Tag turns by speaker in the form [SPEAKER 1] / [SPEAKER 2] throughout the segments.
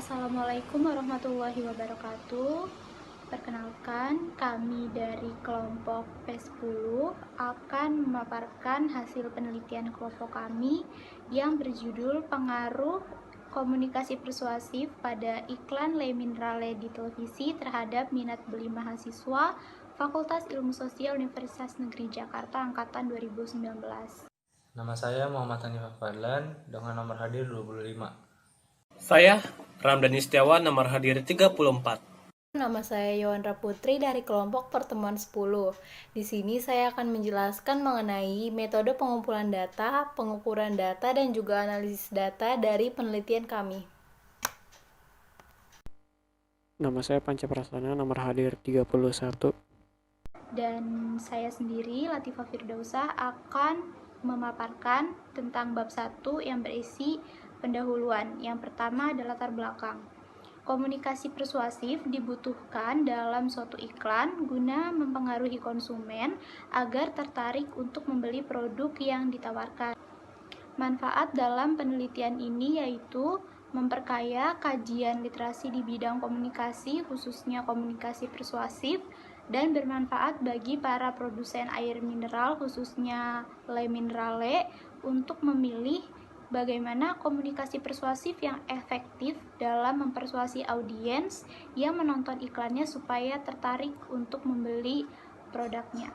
[SPEAKER 1] Assalamualaikum warahmatullahi wabarakatuh. Perkenalkan, kami dari kelompok P10 akan memaparkan hasil penelitian kelompok kami yang berjudul pengaruh komunikasi persuasif pada iklan Le Minerale di televisi terhadap minat beli mahasiswa Fakultas Ilmu Sosial Universitas Negeri Jakarta Angkatan 2019.
[SPEAKER 2] Nama saya Muhammad Hanifah Fadlan dengan nomor hadir 25.
[SPEAKER 3] Saya Ramdhani Setiawan, nomor hadir 34.
[SPEAKER 4] Nama saya Yowandra Putri dari kelompok pertemuan 10. Di sini saya akan menjelaskan mengenai metode pengumpulan data, pengukuran data, dan juga analisis data dari penelitian kami.
[SPEAKER 5] Nama saya Panca Prasana, nomor hadir 31.
[SPEAKER 1] Dan saya sendiri, Latifah Firdausah, akan memaparkan tentang bab 1 yang berisi pendahuluan. Yang pertama adalah latar belakang. Komunikasi persuasif dibutuhkan dalam suatu iklan guna mempengaruhi konsumen agar tertarik untuk membeli produk yang ditawarkan. Manfaat dalam penelitian ini yaitu memperkaya kajian literasi di bidang komunikasi, khususnya komunikasi persuasif, dan bermanfaat bagi para produsen air mineral, khususnya Le Minerale, untuk memilih bagaimana komunikasi persuasif yang efektif dalam mempersuasi audiens yang menonton iklannya supaya tertarik untuk membeli produknya.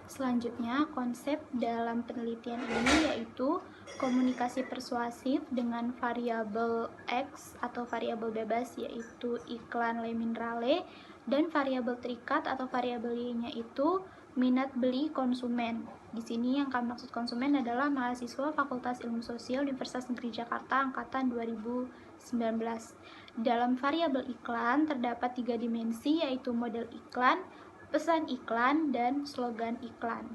[SPEAKER 1] Selanjutnya, konsep dalam penelitian ini yaitu komunikasi persuasif dengan variabel X atau variabel bebas yaitu iklan Le Minerale, dan variabel terikat atau variabel Y-nya itu minat beli konsumen. Di sini yang kami maksud konsumen adalah mahasiswa Fakultas Ilmu Sosial Universitas Negeri Jakarta Angkatan 2019. Dalam variabel iklan terdapat 3 dimensi yaitu model iklan, pesan iklan, dan slogan iklan.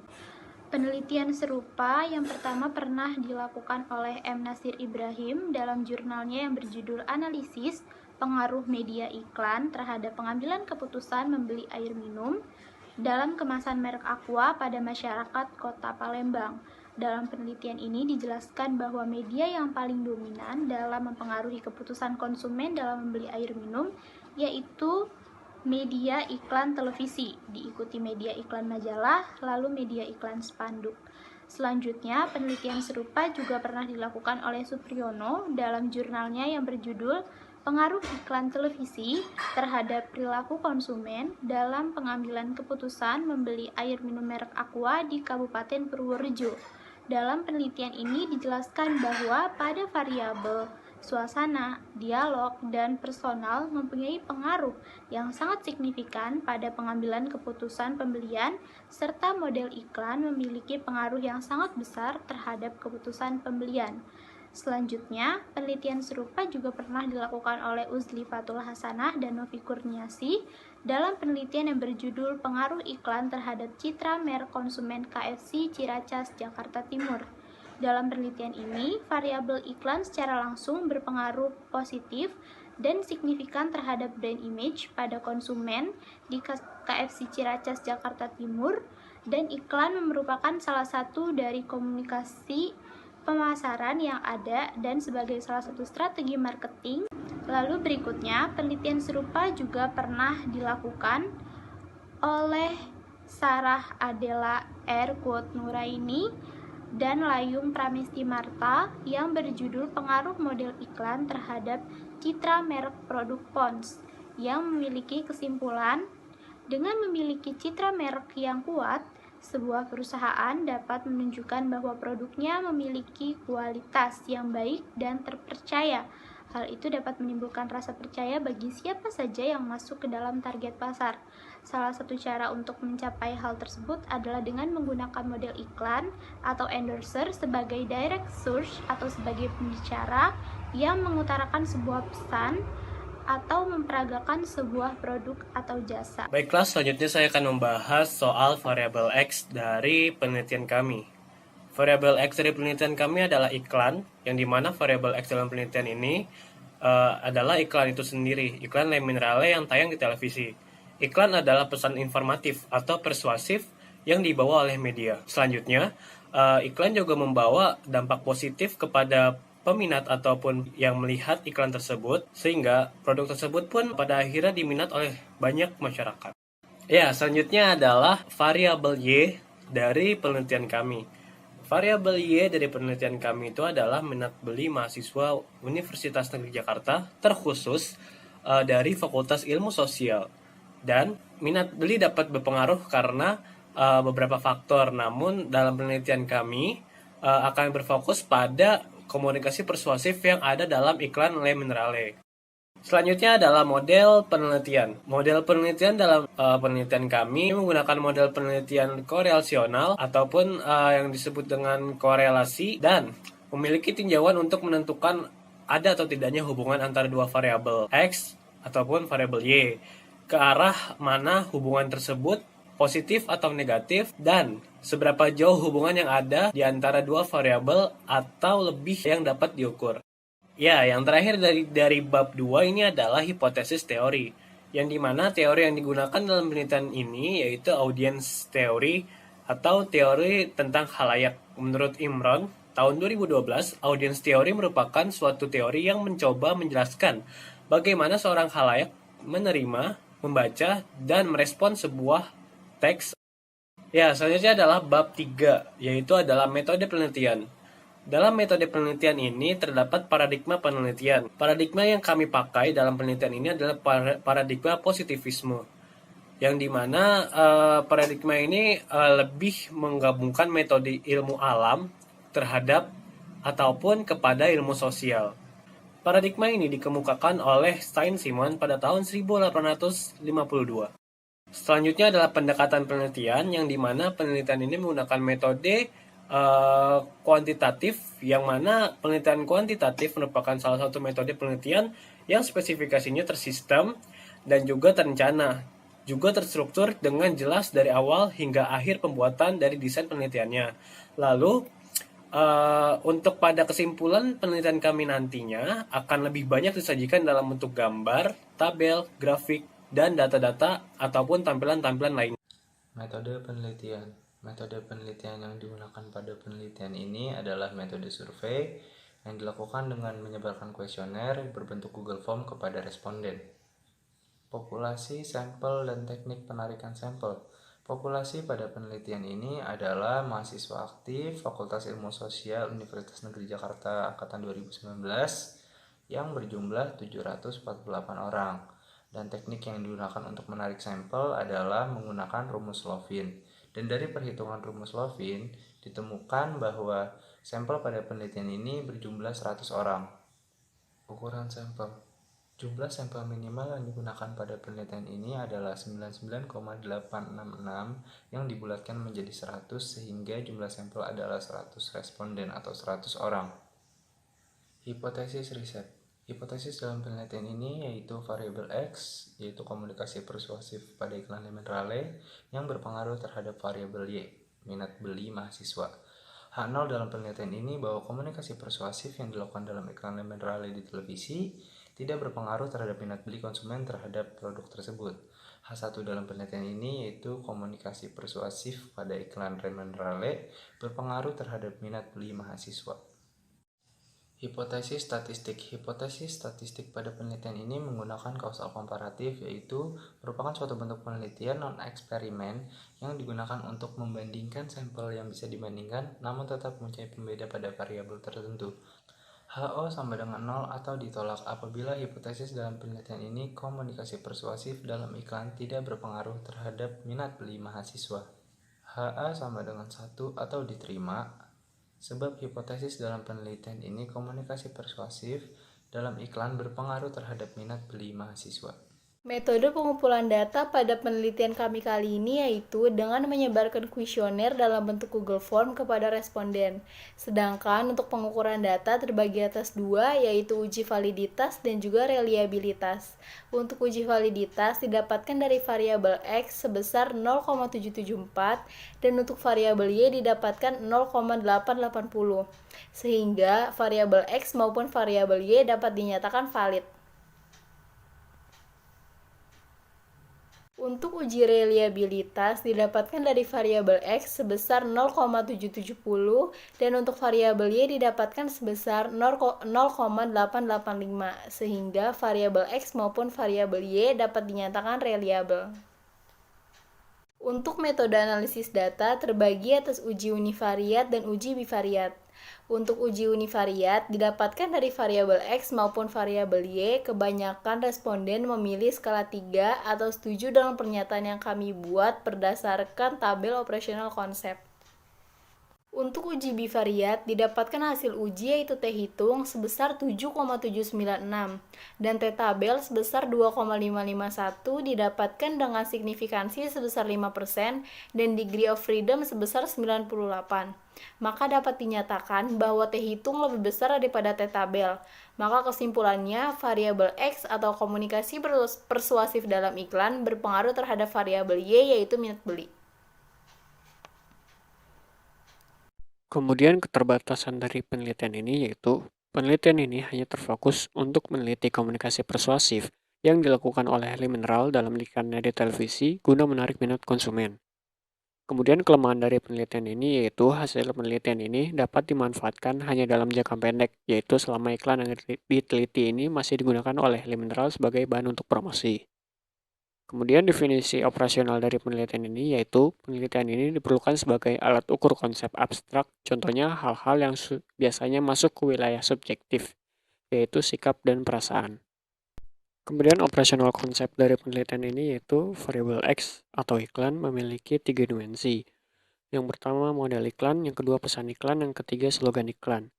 [SPEAKER 1] Penelitian serupa yang pertama pernah dilakukan oleh M. Nasir Ibrahim dalam jurnalnya yang berjudul Analisis Pengaruh Media Iklan terhadap Pengambilan Keputusan Membeli Air Minum dalam kemasan merek Aqua pada masyarakat Kota Palembang. Dalam penelitian ini dijelaskan bahwa media yang paling dominan dalam mempengaruhi keputusan konsumen dalam membeli air minum yaitu media iklan televisi, diikuti media iklan majalah, lalu media iklan spanduk. Selanjutnya, penelitian serupa juga pernah dilakukan oleh Supriyono dalam jurnalnya yang berjudul Pengaruh Iklan Televisi terhadap Perilaku Konsumen dalam Pengambilan Keputusan Membeli Air Minum Merek Aqua di Kabupaten Purworejo. Dalam penelitian ini dijelaskan bahwa pada variabel suasana, dialog, dan personal mempunyai pengaruh yang sangat signifikan pada pengambilan keputusan pembelian, serta model iklan memiliki pengaruh yang sangat besar terhadap keputusan pembelian. Selanjutnya, penelitian serupa juga pernah dilakukan oleh Uzli Fatul Hasanah dan Novi Kurniasi dalam penelitian yang berjudul Pengaruh Iklan Terhadap Citra Merek Konsumen KFC Ciracas, Jakarta Timur. Dalam penelitian ini, variabel iklan secara langsung berpengaruh positif dan signifikan terhadap brand image pada konsumen di KFC Ciracas, Jakarta Timur, dan iklan merupakan salah satu dari komunikasi pemasaran yang ada dan sebagai salah satu strategi marketing. Lalu berikutnya, penelitian serupa juga pernah dilakukan oleh Sarah Adela R. Nuraini dan Layung Pramesti Marta yang berjudul Pengaruh Model Iklan Terhadap Citra Merek Produk Pons, yang memiliki kesimpulan dengan memiliki citra merek yang kuat, sebuah perusahaan dapat menunjukkan bahwa produknya memiliki kualitas yang baik dan terpercaya. Hal itu dapat menimbulkan rasa percaya bagi siapa saja yang masuk ke dalam target pasar. Salah satu cara untuk mencapai hal tersebut adalah dengan menggunakan model iklan atau endorser sebagai direct source atau sebagai pembicara yang mengutarakan sebuah pesan atau memperagakan sebuah produk atau jasa.
[SPEAKER 3] Baiklah, selanjutnya saya akan membahas soal variabel X dari penelitian kami. Variabel X dari penelitian kami adalah iklan, yang dimana variabel X dalam penelitian ini adalah iklan itu sendiri, iklan Le Minerale yang tayang di televisi. Iklan adalah pesan informatif atau persuasif yang dibawa oleh media. Selanjutnya, iklan juga membawa dampak positif kepada peminat ataupun yang melihat iklan tersebut, sehingga produk tersebut pun pada akhirnya diminat oleh banyak masyarakat. Ya, selanjutnya adalah variabel Y dari penelitian kami. Variabel Y dari penelitian kami itu adalah minat beli mahasiswa Universitas Negeri Jakarta, terkhusus dari Fakultas Ilmu Sosial. Dan minat beli dapat berpengaruh karena beberapa faktor, namun dalam penelitian kami akan berfokus pada komunikasi persuasif yang ada dalam iklan Le Minerale. Selanjutnya adalah model penelitian. Model penelitian dalam penelitian kami menggunakan model penelitian korelasional ataupun yang disebut dengan korelasi, dan memiliki tinjauan untuk menentukan ada atau tidaknya hubungan antara dua variabel X ataupun variabel Y, ke arah mana hubungan tersebut positif atau negatif, dan seberapa jauh hubungan yang ada di antara dua variabel atau lebih yang dapat diukur. Ya, yang terakhir dari bab 2 ini adalah hipotesis teori, yang dimana teori yang digunakan dalam penelitian ini yaitu audience teori atau teori tentang khalayak. Menurut Imron, tahun 2012, audience teori merupakan suatu teori yang mencoba menjelaskan bagaimana seorang khalayak menerima, membaca, dan merespon sebuah teks. Ya, selanjutnya adalah bab 3, yaitu adalah metode penelitian. Dalam metode penelitian ini terdapat paradigma penelitian. Paradigma yang kami pakai dalam penelitian ini adalah paradigma positivisme, yang dimana paradigma ini lebih menggabungkan metode ilmu alam terhadap ataupun kepada ilmu sosial. Paradigma ini dikemukakan oleh Saint-Simon pada tahun 1852. Selanjutnya adalah pendekatan penelitian, yang dimana penelitian ini menggunakan metode kuantitatif, yang mana penelitian kuantitatif merupakan salah satu metode penelitian yang spesifikasinya tersistem dan juga terencana, juga terstruktur dengan jelas dari awal hingga akhir pembuatan dari desain penelitiannya. Lalu untuk pada kesimpulan penelitian kami nantinya akan lebih banyak disajikan dalam bentuk gambar, tabel, grafik, dan data-data ataupun tampilan-tampilan lain.
[SPEAKER 2] Metode penelitian. Metode penelitian yang digunakan pada penelitian ini adalah metode survei yang dilakukan dengan menyebarkan kuesioner berbentuk Google Form kepada responden. Populasi, sampel, dan teknik penarikan sampel. Populasi pada penelitian ini adalah mahasiswa aktif Fakultas Ilmu Sosial Universitas Negeri Jakarta angkatan 2019 yang berjumlah 748 orang. Dan teknik yang digunakan untuk menarik sampel adalah menggunakan rumus Lovin. Dan dari perhitungan rumus Lovin, ditemukan bahwa sampel pada penelitian ini berjumlah 100 orang. Ukuran sampel. Jumlah sampel minimal yang digunakan pada penelitian ini adalah 99,866 yang dibulatkan menjadi 100 sehingga jumlah sampel adalah 100 responden atau 100 orang. Hipotesis riset. Hipotesis dalam penelitian ini yaitu variabel X, yaitu komunikasi persuasif pada iklan Le Minerale yang berpengaruh terhadap variabel Y, minat beli mahasiswa. H0 dalam penelitian ini bahwa komunikasi persuasif yang dilakukan dalam iklan Le Minerale di televisi tidak berpengaruh terhadap minat beli konsumen terhadap produk tersebut. H1 dalam penelitian ini yaitu komunikasi persuasif pada iklan Le Minerale berpengaruh terhadap minat beli mahasiswa. Hipotesis statistik. Hipotesis statistik pada penelitian ini menggunakan kausal komparatif, yaitu merupakan suatu bentuk penelitian non-eksperimen yang digunakan untuk membandingkan sampel yang bisa dibandingkan namun tetap mempunyai pembeda pada variabel tertentu. HO sama dengan 0 atau ditolak apabila hipotesis dalam penelitian ini komunikasi persuasif dalam iklan tidak berpengaruh terhadap minat beli mahasiswa. HA sama dengan 1 atau diterima sebab hipotesis dalam penelitian ini komunikasi persuasif dalam iklan berpengaruh terhadap minat beli mahasiswa.
[SPEAKER 4] Metode pengumpulan data pada penelitian kami kali ini yaitu dengan menyebarkan kuesioner dalam bentuk Google Form kepada responden. Sedangkan untuk pengukuran data terbagi atas dua, yaitu uji validitas dan juga reliabilitas. Untuk uji validitas didapatkan dari variabel X sebesar 0,774 dan untuk variabel Y didapatkan 0,880. Sehingga variabel X maupun variabel Y dapat dinyatakan valid. Untuk uji reliabilitas didapatkan dari variabel X sebesar 0,770 dan untuk variabel Y didapatkan sebesar 0,885 sehingga variabel X maupun variabel Y dapat dinyatakan reliabel. Untuk metode analisis data terbagi atas uji univariat dan uji bivariat. Untuk uji univariat didapatkan dari variabel X maupun variabel Y, kebanyakan responden memilih skala 3 atau setuju dengan pernyataan yang kami buat berdasarkan tabel operasional konsep. Untuk uji bivariat, didapatkan hasil uji yaitu T hitung sebesar 7,796 dan T tabel sebesar 2,551 didapatkan dengan signifikansi sebesar 5% dan degree of freedom sebesar 98. Maka dapat dinyatakan bahwa T hitung lebih besar daripada T tabel. Maka kesimpulannya, variabel X atau komunikasi persuasif dalam iklan berpengaruh terhadap variabel Y yaitu minat beli.
[SPEAKER 5] Kemudian keterbatasan dari penelitian ini yaitu penelitian ini hanya terfokus untuk meneliti komunikasi persuasif yang dilakukan oleh Lee Mineral dalam iklannya di televisi guna menarik minat konsumen. Kemudian kelemahan dari penelitian ini yaitu hasil penelitian ini dapat dimanfaatkan hanya dalam jangka pendek, yaitu selama iklan yang diteliti ini masih digunakan oleh Lee Mineral sebagai bahan untuk promosi. Kemudian definisi operasional dari penelitian ini yaitu penelitian ini diperlukan sebagai alat ukur konsep abstrak, contohnya hal-hal yang biasanya masuk ke wilayah subjektif, yaitu sikap dan perasaan. Kemudian operasional konsep dari penelitian ini yaitu variabel X atau iklan memiliki 3 dimensi. Yang pertama model iklan, yang kedua pesan iklan, yang ketiga slogan iklan.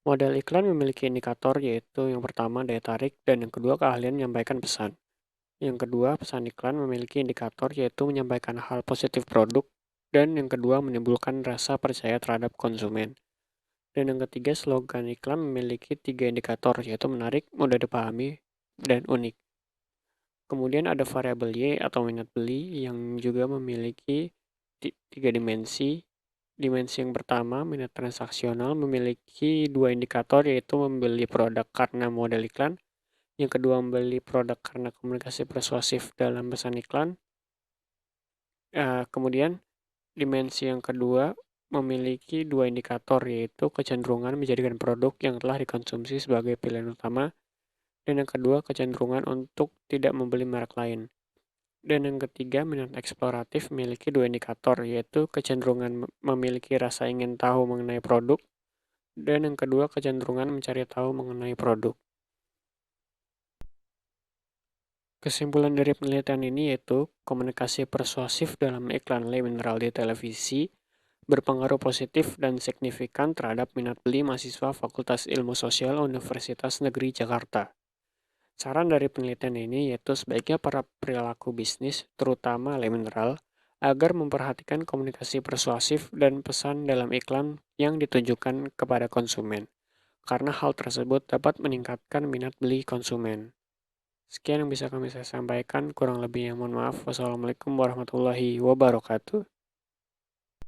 [SPEAKER 5] Model iklan memiliki indikator yaitu yang pertama daya tarik dan yang kedua keahlian menyampaikan pesan. Yang kedua, pesan iklan memiliki indikator yaitu menyampaikan hal positif produk, dan yang kedua menimbulkan rasa percaya terhadap konsumen. Dan yang ketiga, slogan iklan memiliki 3 indikator yaitu menarik, mudah dipahami, dan unik. Kemudian ada variabel Y atau minat beli yang juga memiliki 3 dimensi. Dimensi yang pertama, minat transaksional memiliki 2 indikator yaitu membeli produk karena model iklan. Yang kedua, membeli produk karena komunikasi persuasif dalam pesan iklan. Kemudian, dimensi yang kedua memiliki 2 indikator, yaitu kecenderungan menjadikan produk yang telah dikonsumsi sebagai pilihan utama, dan yang kedua, kecenderungan untuk tidak membeli merek lain. Dan yang ketiga, minat eksploratif memiliki 2 indikator, yaitu kecenderungan memiliki rasa ingin tahu mengenai produk, dan yang kedua, kecenderungan mencari tahu mengenai produk. Kesimpulan dari penelitian ini yaitu komunikasi persuasif dalam iklan Lee Mineral di televisi berpengaruh positif dan signifikan terhadap minat beli mahasiswa Fakultas Ilmu Sosial Universitas Negeri Jakarta. Saran dari penelitian ini yaitu sebaiknya para perilaku bisnis, terutama Lee Mineral, agar memperhatikan komunikasi persuasif dan pesan dalam iklan yang ditujukan kepada konsumen, karena hal tersebut dapat meningkatkan minat beli konsumen. Sekian yang bisa kami sampaikan, kurang lebihnya mohon maaf. Wassalamualaikum warahmatullahi wabarakatuh.